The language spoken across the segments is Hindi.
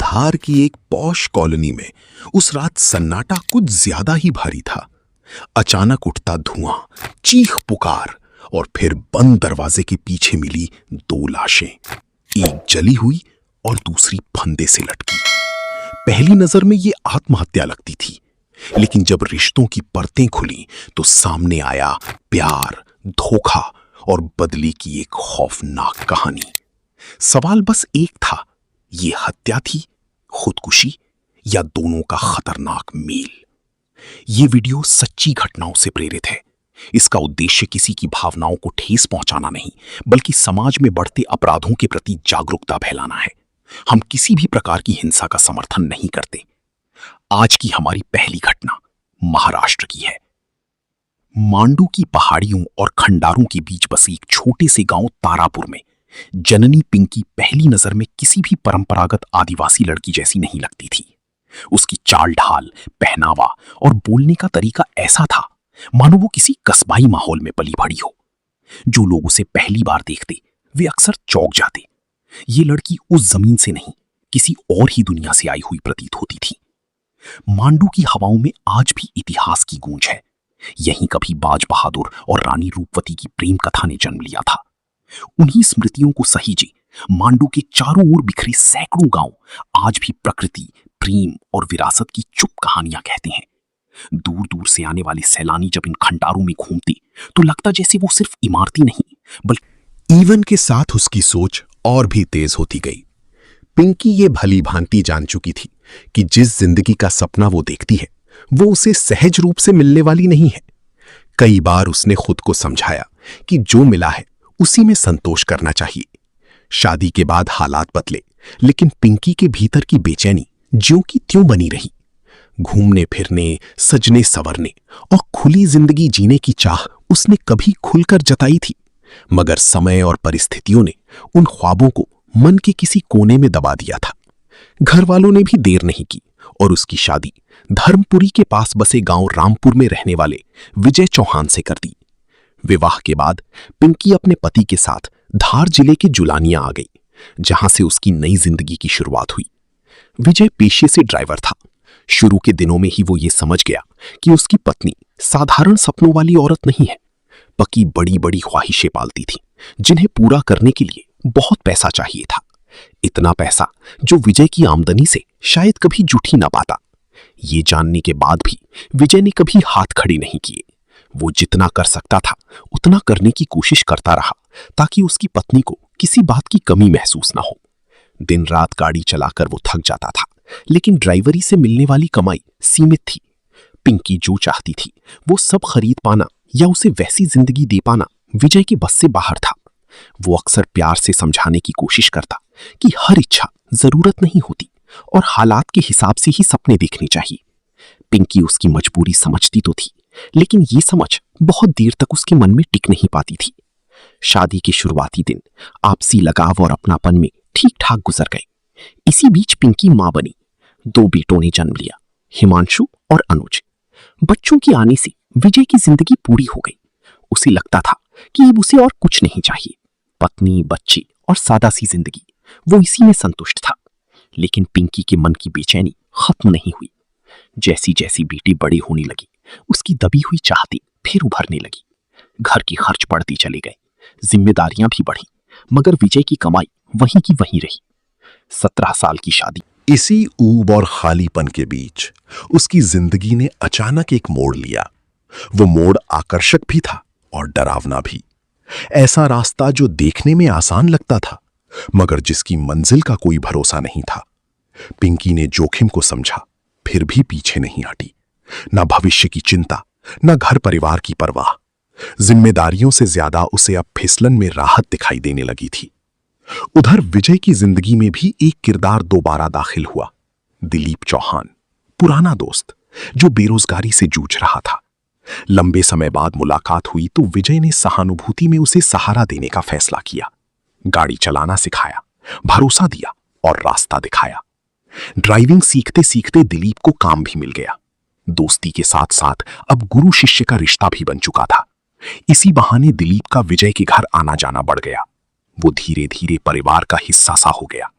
बिहार की एक पॉश कॉलोनी में उस रात सन्नाटा कुछ ज्यादा ही भारी था। अचानक उठता धुआं, चीख पुकार और फिर बंद दरवाजे के पीछे मिली दो लाशें, एक जली हुई और दूसरी फंदे से लटकी। पहली नजर में ये आत्महत्या लगती थी, लेकिन जब रिश्तों की परतें खुली तो सामने आया प्यार, धोखा और बदले की एक खौफनाक कहानी। सवाल बस एक था, ये हत्या थी, खुदकुशी या दोनों का खतरनाक मेल। ये वीडियो सच्ची घटनाओं से प्रेरित है। इसका उद्देश्य किसी की भावनाओं को ठेस पहुंचाना नहीं, बल्कि समाज में बढ़ते अपराधों के प्रति जागरूकता फैलाना है। हम किसी भी प्रकार की हिंसा का समर्थन नहीं करते। आज की हमारी पहली घटना महाराष्ट्र की है। मांडू की पहाड़ियों और खंडारों के बीच बसे एक छोटे से गांव तारापुर में जननी पिंकी पहली नजर में किसी भी परंपरागत आदिवासी लड़की जैसी नहीं लगती थी। उसकी चाल ढाल, पहनावा और बोलने का तरीका ऐसा था मानो वो किसी कस्बाई माहौल में पली बढ़ी हो। जो लोग उसे पहली बार देखते वे अक्सर चौंक जाते। ये लड़की उस जमीन से नहीं, किसी और ही दुनिया से आई हुई प्रतीत होती थी। मांडू की हवाओं में आज भी इतिहास की गूंज है। यहीं कभी बाज बहादुर और रानी रूपवती की प्रेम कथा ने जन्म लिया था। उन्हीं स्मृतियों को सहीजे मांडू के चारों ओर बिखरे सैकड़ों गांव आज भी प्रकृति, प्रेम और विरासत की चुप कहानियां कहते हैं। दूर दूर से आने वाले सैलानी जब इन खंडारों में घूमते तो लगता जैसे वो सिर्फ इमारती नहीं, बल्कि ईवन के साथ उसकी सोच और भी तेज होती गई। पिंकी ये भली भांति जान चुकी थी कि जिस जिंदगी का सपना वो देखती है वो उसे सहज रूप से मिलने वाली नहीं है। कई बार उसने खुद को समझाया कि जो मिला है उसी में संतोष करना चाहिए। शादी के बाद हालात बदले, लेकिन पिंकी के भीतर की बेचैनी ज्यों की त्यों बनी रही। घूमने फिरने, सजने संवरने और खुली जिंदगी जीने की चाह उसने कभी खुलकर जताई थी, मगर समय और परिस्थितियों ने उन ख्वाबों को मन के किसी कोने में दबा दिया था। घर वालों ने भी देर नहीं की और उसकी शादी धर्मपुरी के पास बसे गांव रामपुर में रहने वाले विजय चौहान से कर दी। विवाह के बाद पिंकी अपने पति के साथ धार जिले के जुलानिया आ गई, जहां से उसकी नई जिंदगी की शुरुआत हुई। विजय पेशे से ड्राइवर था। शुरू के दिनों में ही वो ये समझ गया कि उसकी पत्नी साधारण सपनों वाली औरत नहीं है। पकी बड़ी बड़ी ख्वाहिशें पालती थी, जिन्हें पूरा करने के लिए बहुत पैसा चाहिए था। इतना पैसा जो विजय की आमदनी से शायद कभी जुट ही ना पाता। ये जानने के बाद भी विजय ने कभी हाथ खड़े नहीं किए। वो जितना कर सकता था उतना करने की कोशिश करता रहा, ताकि उसकी पत्नी को किसी बात की कमी महसूस ना हो। दिन रात गाड़ी चलाकर वो थक जाता था, लेकिन ड्राइवरी से मिलने वाली कमाई सीमित थी। पिंकी जो चाहती थी वो सब खरीद पाना या उसे वैसी जिंदगी दे पाना विजय के बस से बाहर था। वो अक्सर प्यार से समझाने की कोशिश करता कि हर इच्छा जरूरत नहीं होती और हालात के हिसाब से ही सपने देखने चाहिए। पिंकी उसकी मजबूरी समझती तो थी, लेकिन ये समझ बहुत देर तक उसके मन में टिक नहीं पाती थी। शादी के शुरुआती दिन आपसी लगाव और अपनापन में ठीक ठाक गुजर गए। इसी बीच पिंकी मां बनी। 2 बेटों ने जन्म लिया, हिमांशु और अनुज। बच्चों के आने से विजय की जिंदगी पूरी हो गई। उसे लगता था कि अब उसे और कुछ नहीं चाहिए। पत्नी, बच्चे और सादा सी जिंदगी, वो इसी में संतुष्ट था। लेकिन पिंकी के मन की बेचैनी खत्म नहीं हुई। जैसी जैसी बेटी बड़ी होने लगी, उसकी दबी हुई चाहतें फिर उभरने लगी। घर के खर्च बढ़ते चले गए, जिम्मेदारियां भी बढ़ी, मगर विजय की कमाई वहीं की वहीं रही। 17 साल की शादी। इसी ऊब और खालीपन के बीच उसकी जिंदगी ने अचानक एक मोड़ लिया। वो मोड़ आकर्षक भी था और डरावना भी। ऐसा रास्ता जो देखने में आसान लगता था, मगर जिसकी मंजिल का कोई भरोसा नहीं था। पिंकी ने जोखिम को समझा, फिर भी पीछे नहीं हटी। ना भविष्य की चिंता, ना घर परिवार की परवाह। जिम्मेदारियों से ज्यादा उसे अब फिसलन में राहत दिखाई देने लगी थी। उधर विजय की जिंदगी में भी एक किरदार दोबारा दाखिल हुआ। दिलीप चौहान, पुराना दोस्त जो बेरोजगारी से जूझ रहा था। लंबे समय बाद मुलाकात हुई तो विजय ने सहानुभूति में उसे सहारा देने का फैसला किया। गाड़ी चलाना सिखाया, भरोसा दिया और रास्ता दिखाया। ड्राइविंग सीखते सीखते दिलीप को काम भी मिल गया। दोस्ती के साथ साथ अब गुरु शिष्य का रिश्ता भी बन चुका था। इसी बहाने दिलीप का विजय के घर आना जाना बढ़ गया। वो धीरे धीरे परिवार का हिस्सा सा हो गया।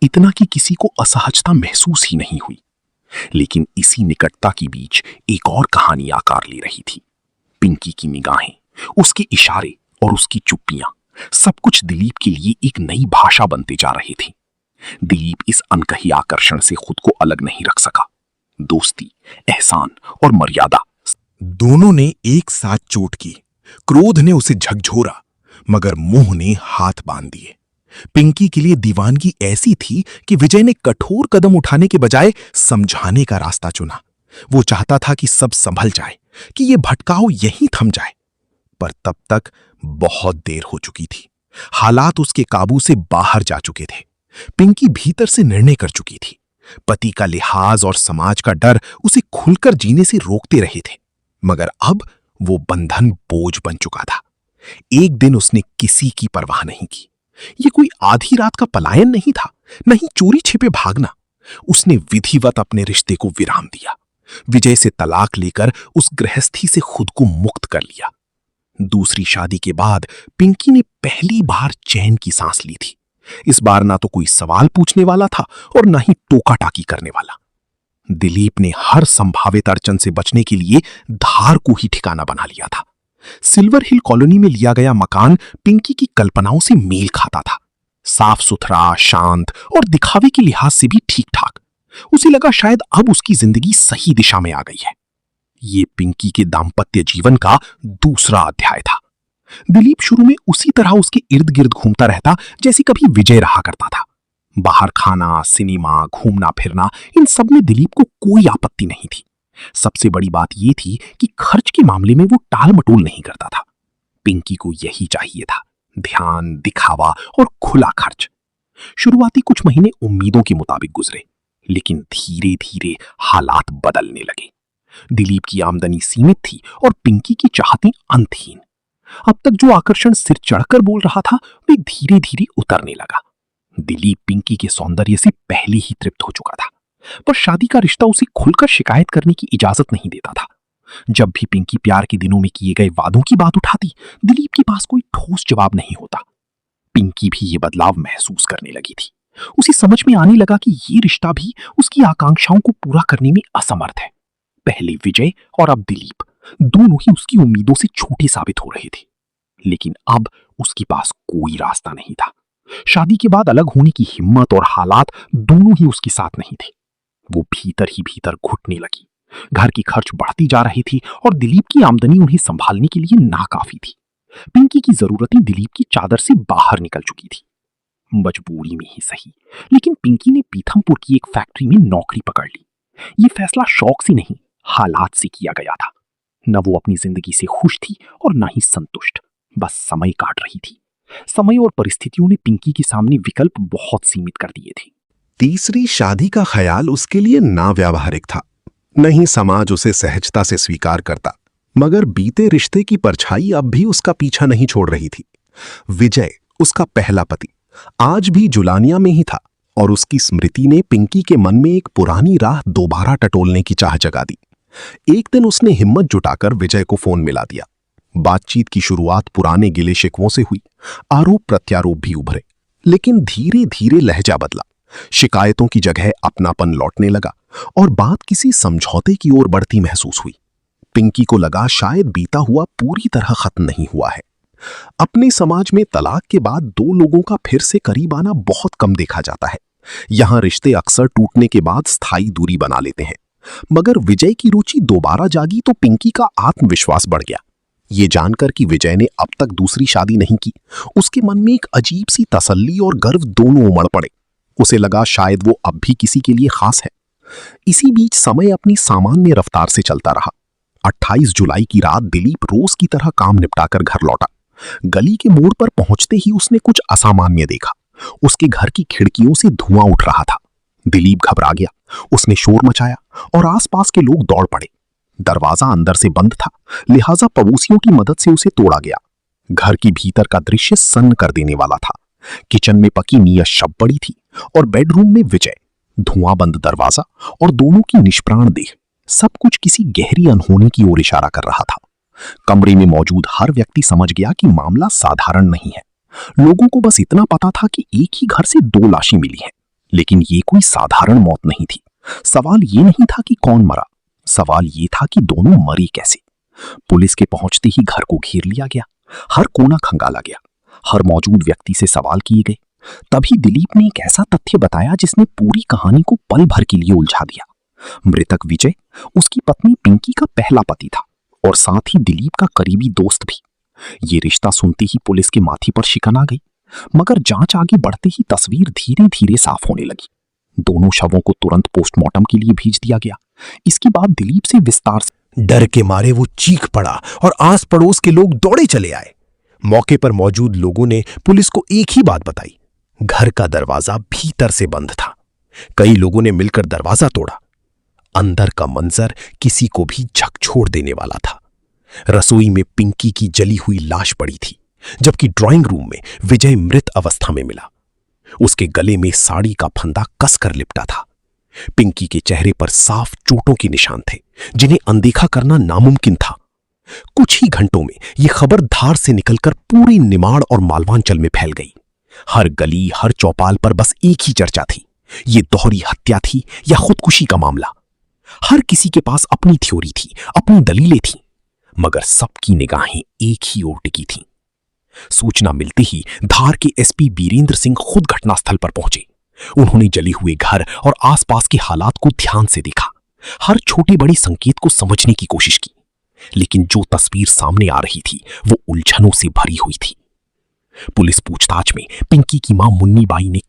इतना कि किसी को असहजता महसूस ही नहीं हुई। लेकिन इसी निकटता के बीच एक और कहानी आकार ले रही थी। पिंकी की निगाहें, उसके इशारे और उसकी चुप्पियां, सब कुछ दिलीप के लिए एक नई भाषा बनते जा रहे थे। दिलीप इस अनकही आकर्षण से खुद को अलग नहीं रख सका। दोस्ती, एहसान और मर्यादा दोनों ने एक साथ चोट की। क्रोध ने उसे झकझोरा, मगर मोह ने हाथ बांध दिए। पिंकी के लिए दीवानगी ऐसी थी कि विजय ने कठोर कदम उठाने के बजाय समझाने का रास्ता चुना। वो चाहता था कि सब संभल जाए, कि ये भटकाव यहीं थम जाए। पर तब तक बहुत देर हो चुकी थी। हालात उसके काबू से बाहर जा चुके थे। पिंकी भीतर से निर्णय कर चुकी थी। पति का लिहाज और समाज का डर उसे खुलकर जीने से रोकते रहे थे, मगर अब वो बंधन बोझ बन चुका था। एक दिन उसने किसी की परवाह नहीं की। ये कोई आधी रात का पलायन नहीं था, नहीं चोरी छिपे भागना। उसने विधिवत अपने रिश्ते को विराम दिया। विजय से तलाक लेकर उस गृहस्थी से खुद को मुक्त कर लिया। दूसरी शादी के बाद पिंकी ने पहली बार चैन की सांस ली थी। इस बार ना तो कोई सवाल पूछने वाला था और ना ही टोका टाकी करने वाला। दिलीप ने हर संभावित अड़चन से बचने के लिए धार को ही ठिकाना बना लिया था। सिल्वर हिल कॉलोनी में लिया गया मकान पिंकी की कल्पनाओं से मेल खाता था। साफ सुथरा, शांत और दिखावे के लिहाज से भी ठीक ठाक। उसे लगा शायद अब उसकी जिंदगी सही दिशा में आ गई है। ये पिंकी के दाम्पत्य जीवन का दूसरा अध्याय था। दिलीप शुरू में उसी तरह उसके इर्द गिर्द घूमता रहता जैसे कभी विजय रहा करता था। बाहर खाना, सिनेमा, घूमना फिरना, इन सब में दिलीप को कोई आपत्ति नहीं थी। सबसे बड़ी बात यह थी कि खर्च के मामले में वो टाल मटोल नहीं करता था। पिंकी को यही चाहिए था, ध्यान, दिखावा और खुला खर्च। शुरुआती कुछ महीने उम्मीदों के मुताबिक गुजरे, लेकिन धीरे धीरे हालात बदलने लगे। दिलीप की आमदनी सीमित थी और पिंकी की चाहतें अंतहीन। अब तक जो आकर्षण सिर चढ़कर बोल रहा था, वे धीरे धीरे उतरने लगा। दिलीप पिंकी के सौंदर्य से पहले ही तृप्त हो चुका था, पर शादी का रिश्ता उसे खुलकर शिकायत करने की इजाजत नहीं देता था। जब भी पिंकी प्यार के दिनों में किए गए वादों की बात उठाती, दिलीप के पास कोई ठोस जवाब नहीं होता। पिंकी भी ये बदलाव महसूस करने लगी थी। उसे समझ में आने लगा कि ये रिश्ता भी उसकी आकांक्षाओं को पूरा करने में असमर्थ है। पहले विजय और अब दिलीप, दोनों ही उसकी उम्मीदों से छोटे साबित हो रहे थे। लेकिन अब उसके पास कोई रास्ता नहीं था। शादी के बाद अलग होने की हिम्मत और हालात दोनों ही उसके साथ नहीं थे। वो भीतर ही भीतर घुटने लगी। घर की खर्च बढ़ती जा रही थी और दिलीप की आमदनी उन्हें संभालने के लिए नाकाफी थी। पिंकी की जरूरतें दिलीप की चादर से बाहर निकल चुकी थी। मजबूरी में ही सही, लेकिन पिंकी ने पीथमपुर की एक फैक्ट्री में नौकरी पकड़ ली। ये फैसला शौक से नहीं, हालात से किया गया था। न वो अपनी जिंदगी से खुश थी और न ही संतुष्ट, बस समय काट रही थी। समय और परिस्थितियों ने पिंकी के सामने विकल्प बहुत सीमित कर दिए थे। तीसरी शादी का ख्याल उसके लिए ना व्यावहारिक था। नहीं समाज उसे सहजता से स्वीकार करता, मगर बीते रिश्ते की परछाई अब भी उसका पीछा नहीं छोड़ रही थी। विजय, उसका पहला पति, आज भी जुलानिया में ही था और उसकी स्मृति ने पिंकी के मन में एक पुरानी राह दोबारा टटोलने की चाह जगा दी। एक दिन उसने हिम्मत जुटाकर विजय को फोन मिला दिया। बातचीत की शुरुआत पुराने गिले शिकवों से हुई। आरोप प्रत्यारोप भी उभरे, लेकिन धीरे धीरे लहजा बदला। शिकायतों की जगह अपनापन लौटने लगा और बात किसी समझौते की ओर बढ़ती महसूस हुई। पिंकी को लगा शायद बीता हुआ पूरी तरह खत्म नहीं हुआ है। अपने समाज में तलाक के बाद दो लोगों का फिर से करीब आना बहुत कम देखा जाता है। यहां रिश्ते अक्सर टूटने के बाद स्थायी दूरी बना लेते हैं। मगर विजय की रुचि दोबारा जागी तो पिंकी का आत्मविश्वास बढ़ गया। ये जानकर कि विजय ने अब तक दूसरी शादी नहीं की, उसके मन में एक अजीब सी तसल्ली और गर्व दोनों उमड़ पड़े। उसे लगा शायद वो अब भी किसी के लिए खास है। इसी बीच समय अपनी सामान्य रफ्तार से चलता रहा। 28 जुलाई की रात दिलीप रोज की तरह काम निपटाकर घर लौटा। गली के मोड़ पर पहुंचते ही उसने कुछ असामान्य देखा। उसके घर की खिड़कियों से धुआं उठ रहा था। दिलीप घबरा गया। उसने शोर मचाया और आसपास के लोग दौड़ पड़े। दरवाजा अंदर से बंद था, लिहाजा पड़ोसियों की मदद से उसे तोड़ा गया। घर के भीतर का दृश्य सन्न कर देने वाला था। किचन में पकी नीयत शब पड़ी थी और बेडरूम में विजय, धुआं बंद दरवाजा और दोनों की निष्प्राण देह, सब कुछ किसी गहरी अनहोनी की ओर इशारा कर रहा था। कमरे में मौजूद हर व्यक्ति समझ गया कि मामला साधारण नहीं है। लोगों को बस इतना पता था कि एक ही घर से दो लाशें मिली हैं, लेकिन ये कोई साधारण मौत नहीं थी। सवाल ये नहीं था कि कौन मरा, सवाल ये था कि दोनों मरे कैसे। पुलिस के पहुंचते ही घर को घेर लिया गया, हर कोना खंगाला गया, हर मौजूद व्यक्ति से सवाल किए गए। तभी दिलीप ने एक ऐसा तथ्य बताया जिसने पूरी कहानी को पल भर के लिए उलझा दिया। मृतक विजय उसकी पत्नी पिंकी का पहला पति था और साथ ही दिलीप का करीबी दोस्त भी। ये रिश्ता सुनते ही पुलिस के माथे पर शिकन आ गई, मगर जांच आगे बढ़ते ही तस्वीर धीरे धीरे साफ होने लगी। दोनों शवों को तुरंत पोस्टमार्टम के लिए भेज दिया गया। इसके बाद दिलीप से विस्तार से डर के मारे वो चीख पड़ा और आस पड़ोस के लोग दौड़े चले आए। मौके पर मौजूद लोगों ने पुलिस को एक ही बात बताई, घर का दरवाजा भीतर से बंद था। कई लोगों ने मिलकर दरवाजा तोड़ा। अंदर का मंजर किसी को भी झकझोर देने वाला था। रसोई में पिंकी की जली हुई लाश पड़ी थी, जबकि ड्राइंग रूम में विजय मृत अवस्था में मिला। उसके गले में साड़ी का फंदा कसकर लिपटा था। पिंकी के चेहरे पर साफ चोटों के निशान थे, जिन्हें अनदेखा करना नामुमकिन था। कुछ ही घंटों में यह खबर धार से निकलकर पूरे निमाड़ और मालवांचल में फैल गई। हर गली, हर चौपाल पर बस एक ही चर्चा थी, ये दोहरी हत्या थी या खुदकुशी का मामला। हर किसी के पास अपनी थ्योरी थी, अपनी दलीलें थीं, मगर सबकी निगाहें एक ही ओर टिकी थीं। सूचना मिलते ही धार के एसपी बीरेंद्र सिंह खुद घटनास्थल पर पहुंचे। उन्होंने जले हुए घर और आसपास के हालात को ध्यान से देखा, हर छोटे बड़े संकेत को समझने की कोशिश की, लेकिन जो तस्वीर सामने आ रही थी वो उलझनों से भरी हुई थी। पुलिस पूछताछ में पिंकी की मां मुन्नी बाई ने